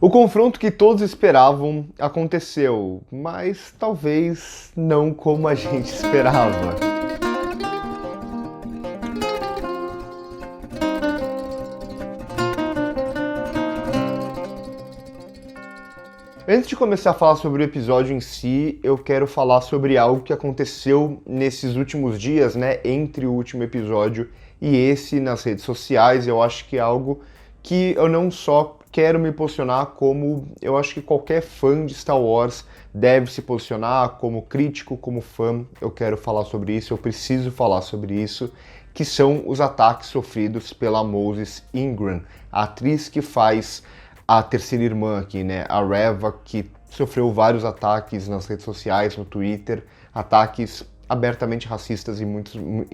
O confronto que todos esperavam aconteceu, mas talvez não como a gente esperava. Antes de começar a falar sobre o episódio em si, eu quero falar sobre algo que aconteceu nesses últimos dias, né, entre o último episódio e esse nas redes sociais. Eu acho que é algo que eu não só quero me posicionar, como eu acho que qualquer fã de Star Wars deve se posicionar, como crítico, como fã. Eu quero falar sobre isso, eu preciso falar sobre isso, que são os ataques sofridos pela Moses Ingram, a atriz que faz a terceira irmã aqui, né, a Reva, que sofreu vários ataques nas redes sociais, no Twitter, ataques abertamente racistas em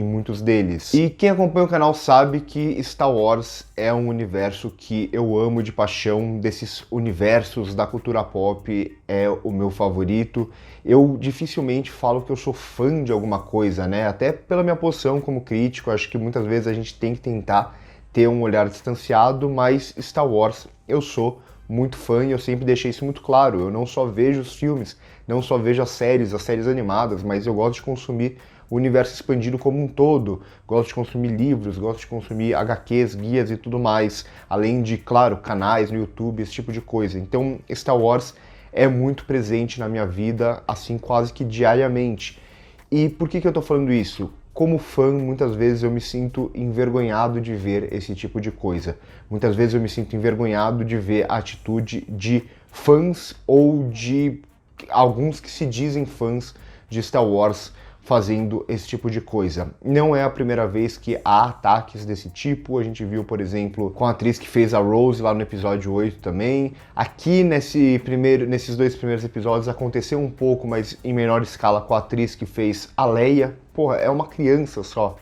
muitos deles. E quem acompanha o canal sabe que Star Wars é um universo que eu amo de paixão, desses universos da cultura pop é o meu favorito. Eu dificilmente falo que eu sou fã de alguma coisa, né, até pela minha posição como crítico, acho que muitas vezes a gente tem que tentar ter um olhar distanciado, mas Star Wars eu sou muito fã e eu sempre deixei isso muito claro. Eu não só vejo os filmes, não só vejo as séries animadas, mas eu gosto de consumir o universo expandido como um todo. Gosto de consumir livros, gosto de consumir HQs, guias e tudo mais. Além de, claro, canais no YouTube, esse tipo de coisa. Então, Star Wars é muito presente na minha vida, assim, quase que diariamente. E por que eu tô falando isso? Como fã, muitas vezes eu me sinto envergonhado de ver esse tipo de coisa. Muitas vezes eu me sinto envergonhado de ver a atitude de fãs ou de alguns que se dizem fãs de Star Wars fazendo esse tipo de coisa. Não é a primeira vez que há ataques desse tipo. A gente viu, por exemplo, com a atriz que fez a Rose lá no episódio 8 também. Aqui nesses dois primeiros episódios aconteceu um pouco, mas em menor escala, com a atriz que fez a Leia. Porra, é uma criança só.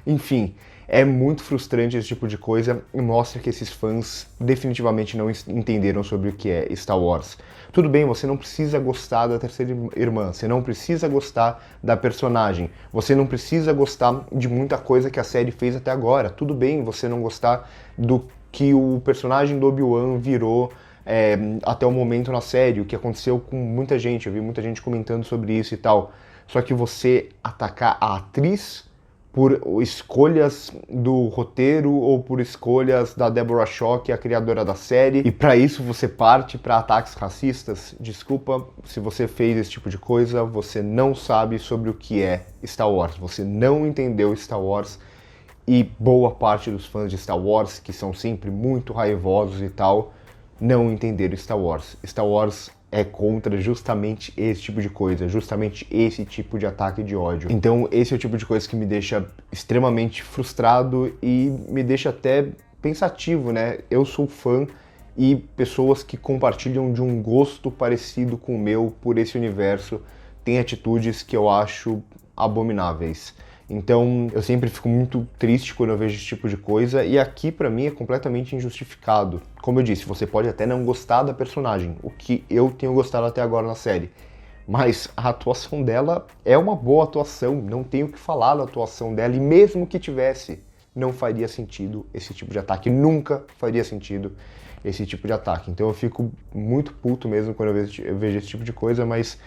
Enfim, é muito frustrante esse tipo de coisa e mostra que esses fãs definitivamente não entenderam sobre o que é Star Wars. Tudo bem, você não precisa gostar da terceira irmã, você não precisa gostar da personagem, você não precisa gostar de muita coisa que a série fez até agora. Tudo bem você não gostar do que o personagem do Obi-Wan virou até o momento na série, o que aconteceu com muita gente, eu vi muita gente comentando sobre isso e tal. Só que você atacar a atriz por escolhas do roteiro ou por escolhas da Deborah Shaw, que é a criadora da série, e para isso você parte para ataques racistas, desculpa, se você fez esse tipo de coisa, você não sabe sobre o que é Star Wars, você não entendeu Star Wars, e boa parte dos fãs de Star Wars, que são sempre muito raivosos e tal, não entenderam Star Wars. Star Wars é contra justamente esse tipo de coisa, justamente esse tipo de ataque de ódio. Então esse é o tipo de coisa que me deixa extremamente frustrado e me deixa até pensativo, né? Eu sou fã e pessoas que compartilham de um gosto parecido com o meu por esse universo têm atitudes que eu acho abomináveis. Então eu sempre fico muito triste quando eu vejo esse tipo de coisa e aqui pra mim é completamente injustificado. Como eu disse, você pode até não gostar da personagem, o que eu tenho gostado até agora na série, mas a atuação dela é uma boa atuação, não tenho o que falar da atuação dela e mesmo que tivesse, não faria sentido esse tipo de ataque, nunca faria sentido esse tipo de ataque. Então eu fico muito puto mesmo quando eu vejo esse tipo de coisa, mas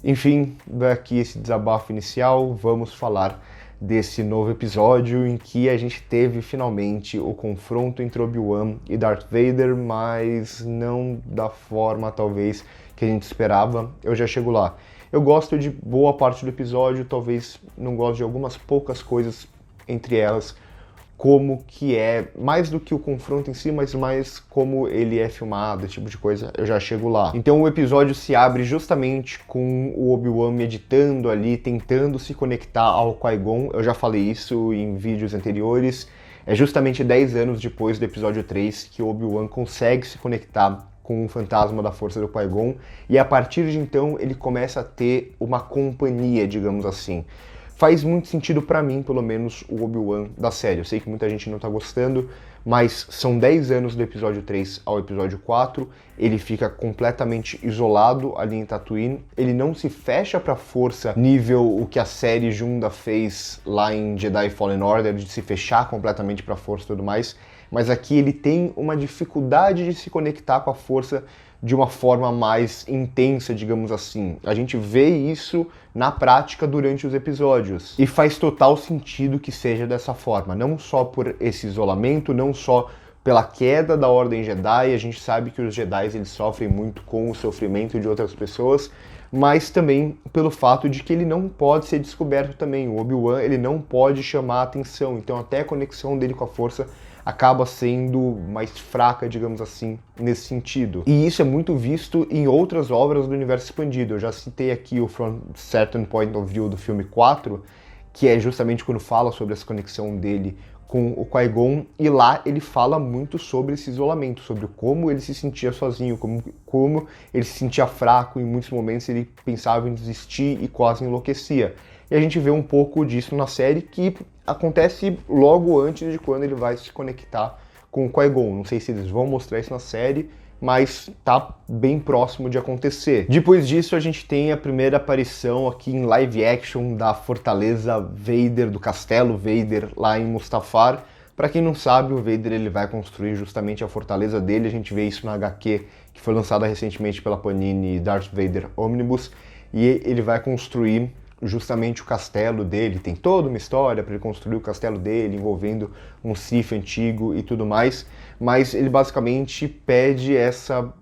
enfim, daqui esse desabafo inicial, vamos falar desse novo episódio em que a gente teve finalmente o confronto entre Obi-Wan e Darth Vader, mas não da forma talvez que a gente esperava. Eu já chego lá. Eu gosto de boa parte do episódio, talvez não gosto de algumas poucas coisas, entre elas como que é, mais do que o confronto em si, mas mais como ele é filmado, esse tipo de coisa, eu já chego lá. Então o episódio se abre justamente com o Obi-Wan meditando ali, tentando se conectar ao Qui-Gon, eu já falei isso em vídeos anteriores, é justamente 10 anos depois do episódio 3 que o Obi-Wan consegue se conectar com o fantasma da força do Qui-Gon, e a partir de então ele começa a ter uma companhia, digamos assim. Faz muito sentido pra mim, pelo menos, o Obi-Wan da série. Eu sei que muita gente não tá gostando, mas são 10 anos do episódio 3 ao episódio 4, ele fica completamente isolado ali em Tatooine, ele não se fecha pra força nível o que a série Junda fez lá em Jedi Fallen Order, de se fechar completamente pra força e tudo mais, mas aqui ele tem uma dificuldade de se conectar com a força de uma forma mais intensa, digamos assim. A gente vê isso na prática durante os episódios. E faz total sentido que seja dessa forma, não só por esse isolamento, não só pela queda da Ordem Jedi. A gente sabe que os Jedi eles sofrem muito com o sofrimento de outras pessoas, mas também pelo fato de que ele não pode ser descoberto também. O Obi-Wan ele não pode chamar a atenção, então até a conexão dele com a força acaba sendo mais fraca, digamos assim, nesse sentido. E isso é muito visto em outras obras do universo expandido. Eu já citei aqui o From Certain Point of View do filme 4, que é justamente quando fala sobre essa conexão dele com o Qui-Gon, e lá ele fala muito sobre esse isolamento, sobre como ele se sentia sozinho, como ele se sentia fraco, em muitos momentos ele pensava em desistir e quase enlouquecia. E a gente vê um pouco disso na série, que acontece logo antes de quando ele vai se conectar com o Qui-Gon. Não sei se eles vão mostrar isso na série, mas tá bem próximo de acontecer. Depois disso, a gente tem a primeira aparição aqui em live action da Fortaleza Vader, do Castelo Vader, lá em Mustafar. Para quem não sabe, o Vader ele vai construir justamente a fortaleza dele. A gente vê isso na HQ, que foi lançada recentemente pela Panini, Darth Vader Omnibus, e ele vai construir justamente o castelo dele. Tem toda uma história para ele construir o castelo dele, envolvendo um Sith antigo e tudo mais, mas ele basicamente pede essa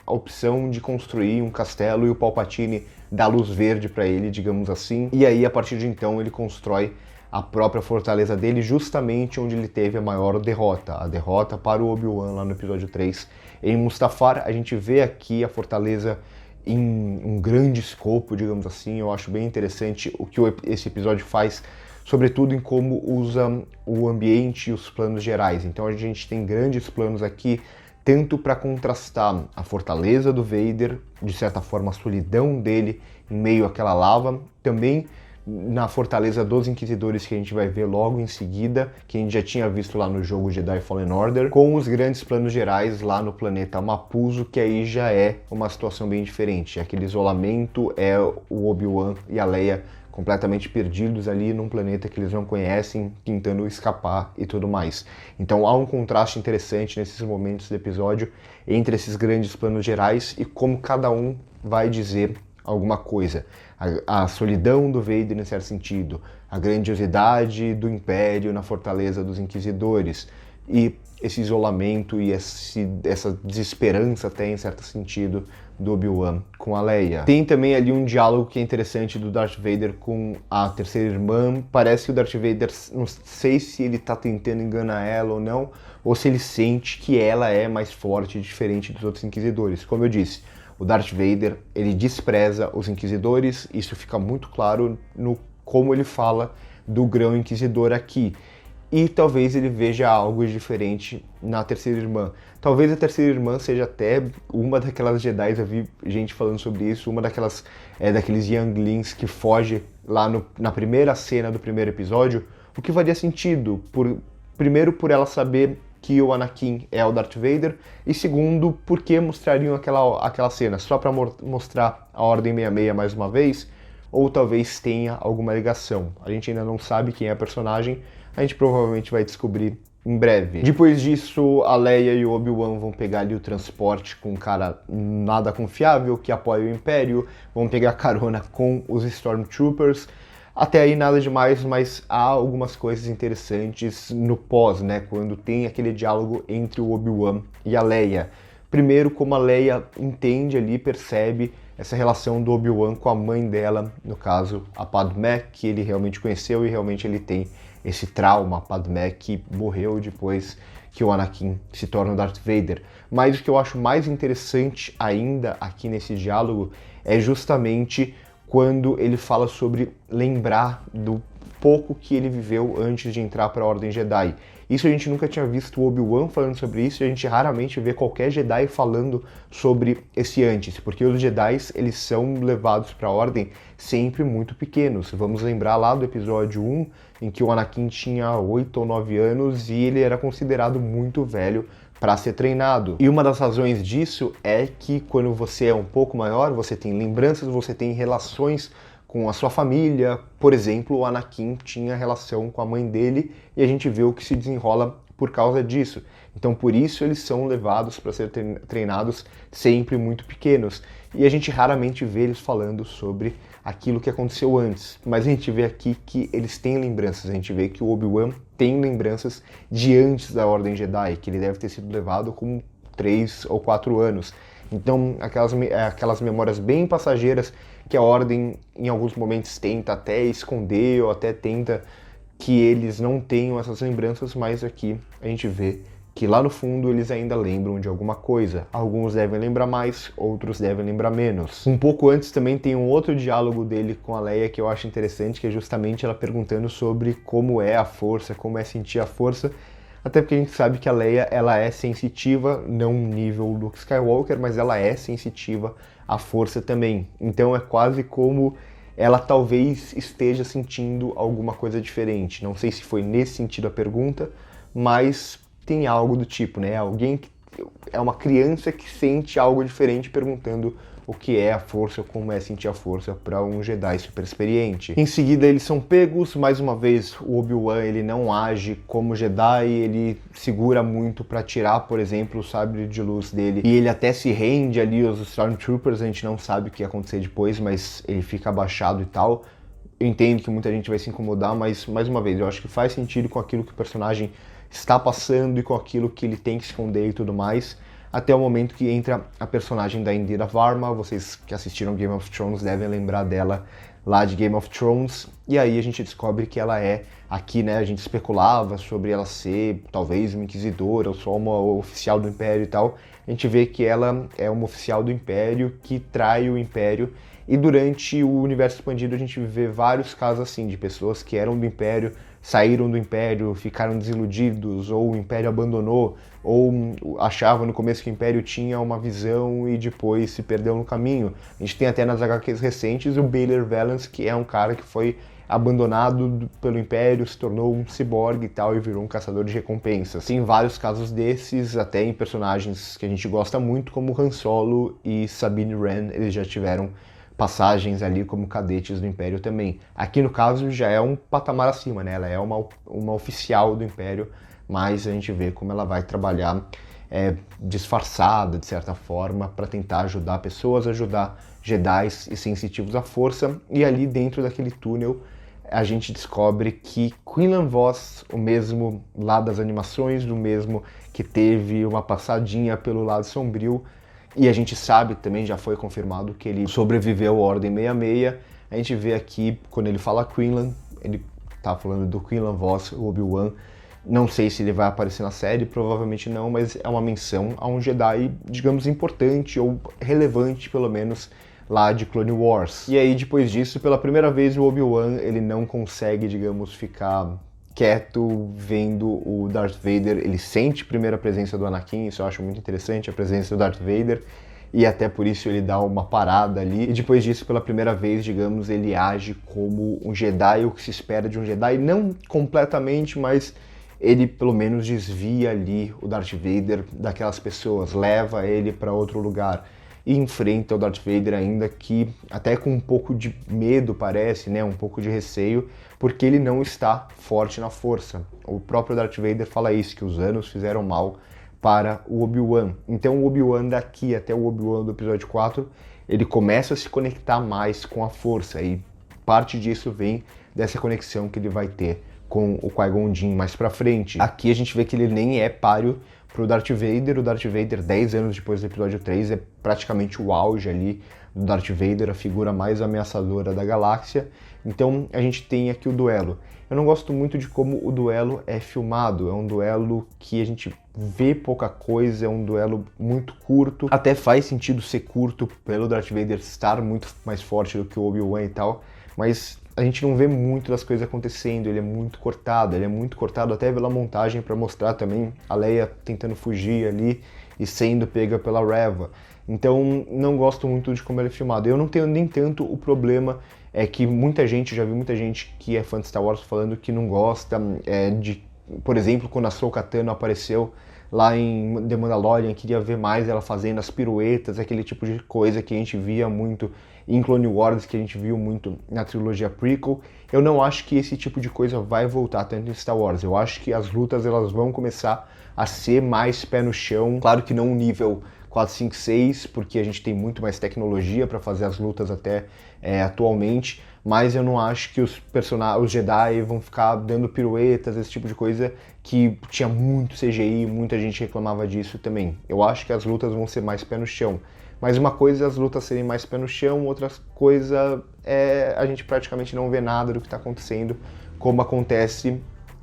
opção de construir um castelo e o Palpatine dá luz verde para ele, digamos assim, e aí a partir de então ele constrói a própria fortaleza dele, justamente onde ele teve a maior derrota, a derrota para o Obi-Wan lá no episódio 3 em Mustafar. A gente vê aqui a fortaleza em um grande escopo, digamos assim. Eu acho bem interessante o que esse episódio faz, sobretudo em como usa o ambiente e os planos gerais. Então a gente tem grandes planos aqui, tanto para contrastar a fortaleza do Vader, de certa forma a solidão dele em meio àquela lava, também na fortaleza dos Inquisidores, que a gente vai ver logo em seguida, que a gente já tinha visto lá no jogo Jedi Fallen Order, com os grandes planos gerais lá no planeta Mapuzo, que aí já é uma situação bem diferente. Aquele isolamento é o Obi-Wan e a Leia completamente perdidos ali num planeta que eles não conhecem, tentando escapar e tudo mais. Então há um contraste interessante nesses momentos do episódio entre esses grandes planos gerais e como cada um vai dizer alguma coisa. A solidão do Vader, em certo sentido, a grandiosidade do Império na fortaleza dos Inquisidores, e esse isolamento e essa desesperança até, em certo sentido, do Obi-Wan com a Leia. Tem também ali um diálogo que é interessante do Darth Vader com a terceira irmã. Parece que o Darth Vader, não sei se ele tá tentando enganar ela ou não, ou se ele sente que ela é mais forte e diferente dos outros Inquisidores. Como eu disse, o Darth Vader, ele despreza os Inquisidores, isso fica muito claro no como ele fala do Grão Inquisidor aqui. E talvez ele veja algo diferente na terceira irmã. Talvez a terceira irmã seja até uma daquelas Jedi, eu vi gente falando sobre isso, uma daqueles younglings que foge lá na primeira cena do primeiro episódio, o que faria sentido, primeiro por ela saber que o Anakin é o Darth Vader, e segundo, porque mostrariam aquela cena? Só para mostrar a Ordem 66 mais uma vez? Ou talvez tenha alguma ligação? A gente ainda não sabe quem é a personagem, a gente provavelmente vai descobrir em breve. Depois disso, a Leia e o Obi-Wan vão pegar ali o transporte com um cara nada confiável, que apoia o Império, vão pegar carona com os Stormtroopers. Até aí nada demais, mas há algumas coisas interessantes no pós, né? Quando tem aquele diálogo entre o Obi-Wan e a Leia. Primeiro, como a Leia entende ali, percebe essa relação do Obi-Wan com a mãe dela, no caso, a Padmé, que ele realmente conheceu e realmente ele tem esse trauma, a Padmé que morreu depois que o Anakin se torna o Darth Vader. Mas o que eu acho mais interessante ainda aqui nesse diálogo é justamente quando ele fala sobre lembrar do pouco que ele viveu antes de entrar para a Ordem Jedi. Isso a gente nunca tinha visto o Obi-Wan falando sobre isso, e a gente raramente vê qualquer Jedi falando sobre esse antes, porque os Jedi, eles são levados para a Ordem sempre muito pequenos. Vamos lembrar lá do episódio 1, em que o Anakin tinha 8 ou 9 anos e ele era considerado muito velho para ser treinado. E uma das razões disso é que quando você é um pouco maior, você tem lembranças, você tem relações com a sua família. Por exemplo, o Anakin tinha relação com a mãe dele e a gente vê o que se desenrola por causa disso. Então por isso eles são levados para ser treinados sempre muito pequenos. E a gente raramente vê eles falando sobre aquilo que aconteceu antes. Mas a gente vê aqui que eles têm lembranças, a gente vê que o Obi-Wan tem lembranças de antes da Ordem Jedi, que ele deve ter sido levado com 3 ou 4 anos. Então aquelas memórias bem passageiras que a Ordem em alguns momentos tenta até esconder ou até tenta que eles não tenham essas lembranças, mas aqui a gente vê que lá no fundo eles ainda lembram de alguma coisa. Alguns devem lembrar mais, outros devem lembrar menos. Um pouco antes também tem um outro diálogo dele com a Leia que eu acho interessante, que é justamente ela perguntando sobre como é a força, como é sentir a força, até porque a gente sabe que a Leia ela é sensitiva, não nível Luke Skywalker, mas ela é sensitiva à força também. Então é quase como ela talvez esteja sentindo alguma coisa diferente. Não sei se foi nesse sentido a pergunta, mas tem algo do tipo, né? Alguém que é uma criança que sente algo diferente perguntando o que é a força, como é sentir a força para um Jedi super experiente. Em seguida eles são pegos, mais uma vez o Obi-Wan ele não age como Jedi, ele segura muito para tirar, por exemplo, o sabre de luz dele e ele até se rende ali aos Stormtroopers, a gente não sabe o que ia acontecer depois, mas ele fica abaixado e tal. Eu entendo que muita gente vai se incomodar, mas mais uma vez, eu acho que faz sentido com aquilo que o personagem está passando e com aquilo que ele tem que esconder e tudo mais, até o momento que entra a personagem da Indira Varma. Vocês que assistiram Game of Thrones devem lembrar dela lá de Game of Thrones, e aí a gente descobre que ela é, aqui né, a gente especulava sobre ela ser talvez uma inquisidora ou só uma oficial do Império e tal, a gente vê que ela é uma oficial do Império que trai o Império. E durante o universo expandido a gente vê vários casos assim, de pessoas que eram do Império, saíram do Império, ficaram desiludidos, ou o Império abandonou, ou achavam no começo que o Império tinha uma visão e depois se perdeu no caminho. A gente tem até nas HQs recentes o Baylor Valance, que é um cara que foi abandonado pelo Império, se tornou um ciborgue e tal, e virou um caçador de recompensas. Tem vários casos desses, até em personagens que a gente gosta muito, como Han Solo e Sabine Wren, eles já tiveram passagens ali como cadetes do Império também. Aqui no caso já é um patamar acima, né? Ela é uma oficial do Império, mas a gente vê como ela vai trabalhar disfarçada, de certa forma, para tentar ajudar pessoas, ajudar Jedis e sensitivos à força. E ali dentro daquele túnel a gente descobre que Quinlan Vos, o mesmo lá das animações, o mesmo que teve uma passadinha pelo lado sombrio, e a gente sabe também, já foi confirmado, que ele sobreviveu à Ordem 66. A gente vê aqui, quando ele fala Quinlan, ele tá falando do Quinlan Vos, o Obi-Wan. Não sei se ele vai aparecer na série, provavelmente não, mas é uma menção a um Jedi, digamos, importante ou relevante, pelo menos, lá de Clone Wars. E aí, depois disso, pela primeira vez, o Obi-Wan, ele não consegue, digamos, ficar quieto vendo o Darth Vader. Ele sente primeiro a presença do Anakin, isso eu acho muito interessante, a presença do Darth Vader, e até por isso ele dá uma parada ali, e depois disso, pela primeira vez, digamos, ele age como um Jedi, o que se espera de um Jedi, não completamente, mas ele pelo menos desvia ali o Darth Vader daquelas pessoas, leva ele para outro lugar e enfrenta o Darth Vader, ainda que até com um pouco de medo, parece, né, um pouco de receio, porque ele não está forte na força. O próprio Darth Vader fala isso, que os anos fizeram mal para o Obi-Wan. Então o Obi-Wan daqui até o Obi-Wan do episódio 4, ele começa a se conectar mais com a força, e parte disso vem dessa conexão que ele vai ter com o Qui-Gon Jinn mais pra frente. Aqui a gente vê que ele nem é páreo pro Darth Vader. O Darth Vader, 10 anos depois do episódio 3, é praticamente o auge ali do Darth Vader, a figura mais ameaçadora da galáxia. Então a gente tem aqui o duelo. Eu não gosto muito de como o duelo é filmado, é um duelo que a gente vê pouca coisa, é um duelo muito curto. Até faz sentido ser curto pelo Darth Vader estar muito mais forte do que o Obi-Wan e tal, mas a gente não vê muito das coisas acontecendo, ele é muito cortado até pela montagem para mostrar também a Leia tentando fugir ali e sendo pega pela Reva. Então não gosto muito de como ele é filmado. Eu não tenho nem tanto o problema, é que já vi muita gente que é fã de Star Wars falando que não gosta de, por exemplo, quando a Ahsoka Tano apareceu lá em The Mandalorian, queria ver mais ela fazendo as piruetas, aquele tipo de coisa que a gente via muito em Clone Wars, que a gente viu muito na trilogia prequel. Eu não acho que esse tipo de coisa vai voltar tanto em Star Wars. Eu acho que as lutas elas vão começar a ser mais pé no chão. Claro que não um nível 4, 5, 6, porque a gente tem muito mais tecnologia para fazer as lutas até atualmente, mas eu não acho que os Jedi vão ficar dando piruetas, esse tipo de coisa, que tinha muito CGI, muita gente reclamava disso também. Eu acho que as lutas vão ser mais pé no chão. Mas uma coisa é as lutas serem mais pé no chão, outra coisa é a gente praticamente não vê nada do que está acontecendo, como acontece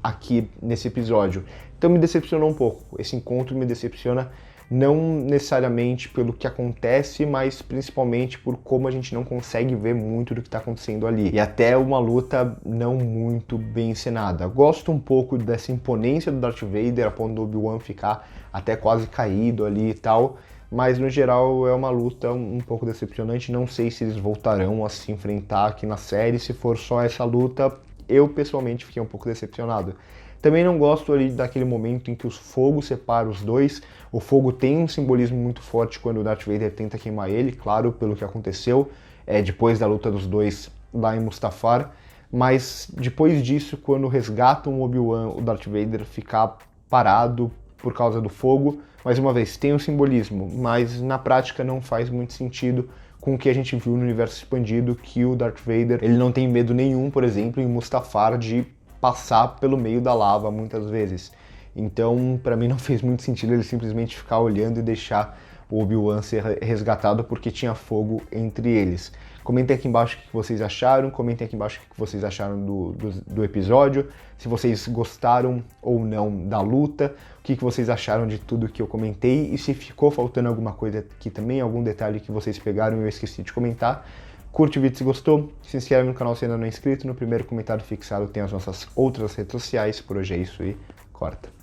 aqui nesse episódio. Então me decepcionou um pouco. Esse encontro me decepciona não necessariamente pelo que acontece, mas principalmente por como a gente não consegue ver muito do que está acontecendo ali. E até uma luta não muito bem encenada. Gosto um pouco dessa imponência do Darth Vader, a ponto do Obi-Wan ficar até quase caído ali e tal, mas no geral é uma luta um pouco decepcionante. Não sei se eles voltarão a se enfrentar aqui na série. Se for só essa luta, eu pessoalmente fiquei um pouco decepcionado. Também não gosto ali daquele momento em que o fogo separa os dois. O fogo tem um simbolismo muito forte quando o Darth Vader tenta queimar ele, claro, pelo que aconteceu depois da luta dos dois lá em Mustafar. Mas depois disso, quando resgatam o Obi-Wan, o Darth Vader ficar parado por causa do fogo, mais uma vez, tem um simbolismo, mas na prática não faz muito sentido com o que a gente viu no universo expandido, que o Darth Vader ele não tem medo nenhum, por exemplo, em Mustafar, de passar pelo meio da lava muitas vezes. Então, para mim não fez muito sentido ele simplesmente ficar olhando e deixar o Obi-Wan ser resgatado porque tinha fogo entre eles. Comentem aqui embaixo o que vocês acharam, comentem aqui embaixo o que vocês acharam do episódio, se vocês gostaram ou não da luta, o que vocês acharam de tudo que eu comentei e se ficou faltando alguma coisa aqui também, algum detalhe que vocês pegaram e eu esqueci de comentar. Curte o vídeo se gostou, se inscreve no canal se ainda não é inscrito, no primeiro comentário fixado tem as nossas outras redes sociais. Por hoje é isso e corta.